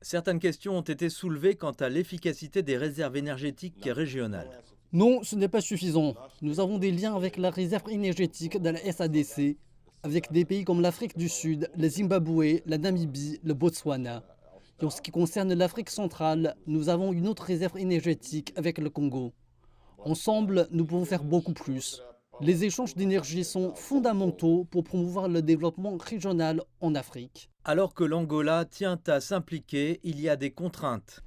Certaines questions ont été soulevées quant à l'efficacité des réserves énergétiques régionales. Non, ce n'est pas suffisant. Nous avons des liens avec la réserve énergétique de la SADC, avec des pays comme l'Afrique du Sud, le Zimbabwe, la Namibie, le Botswana. Et en ce qui concerne l'Afrique centrale, nous avons une autre réserve énergétique avec le Congo. Ensemble, nous pouvons faire beaucoup plus. Les échanges d'énergie sont fondamentaux pour promouvoir le développement régional en Afrique. Alors que l'Angola tient à s'impliquer, il y a des contraintes.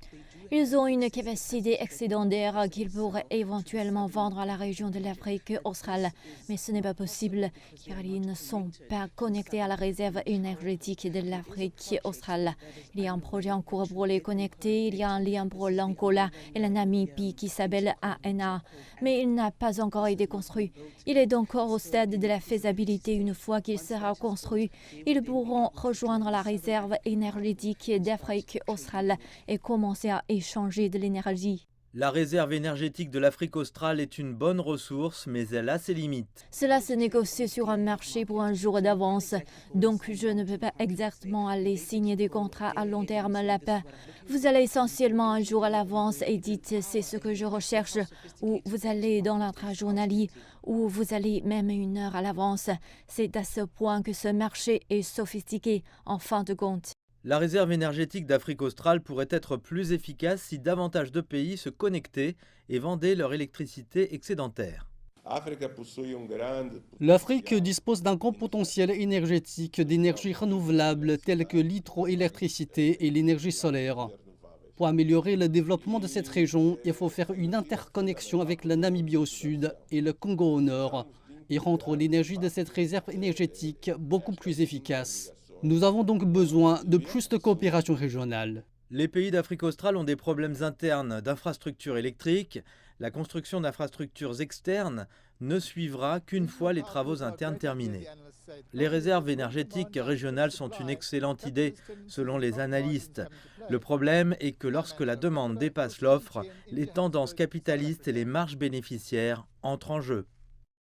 Ils ont une capacité excédentaire qu'ils pourraient éventuellement vendre à la région de l'Afrique australe. Mais ce n'est pas possible car ils ne sont pas connectés à la réserve énergétique de l'Afrique australe. Il y a un projet en cours pour les connecter. Il y a un lien pour l'Angola et la Namibie qui s'appelle ANA. Mais il n'a pas encore été construit. Il est encore au stade de la faisabilité. Une fois qu'il sera construit, ils pourront rejoindre la réserve énergétique d'Afrique australe et commencer à échanger de l'énergie. La réserve énergétique de l'Afrique australe est une bonne ressource, mais elle a ses limites. Cela se négocie sur un marché pour un jour d'avance, donc je ne peux pas exactement aller signer des contrats à long terme là-bas. Vous allez essentiellement un jour à l'avance et dites c'est ce que je recherche, ou vous allez dans l'intra-journalier, ou vous allez même une heure à l'avance. C'est à ce point que ce marché est sophistiqué en fin de compte. La réserve énergétique d'Afrique australe pourrait être plus efficace si davantage de pays se connectaient et vendaient leur électricité excédentaire. L'Afrique dispose d'un grand potentiel énergétique d'énergie renouvelable telles que l'hydroélectricité et l'énergie solaire. Pour améliorer le développement de cette région, il faut faire une interconnexion avec la Namibie au sud et le Congo au nord et rendre l'énergie de cette réserve énergétique beaucoup plus efficace. Nous avons donc besoin de plus de coopération régionale. Les pays d'Afrique australe ont des problèmes internes d'infrastructures électriques. La construction d'infrastructures externes ne suivra qu'une fois les travaux internes terminés. Les réserves énergétiques régionales sont une excellente idée, selon les analystes. Le problème est que lorsque la demande dépasse l'offre, les tendances capitalistes et les marges bénéficiaires entrent en jeu.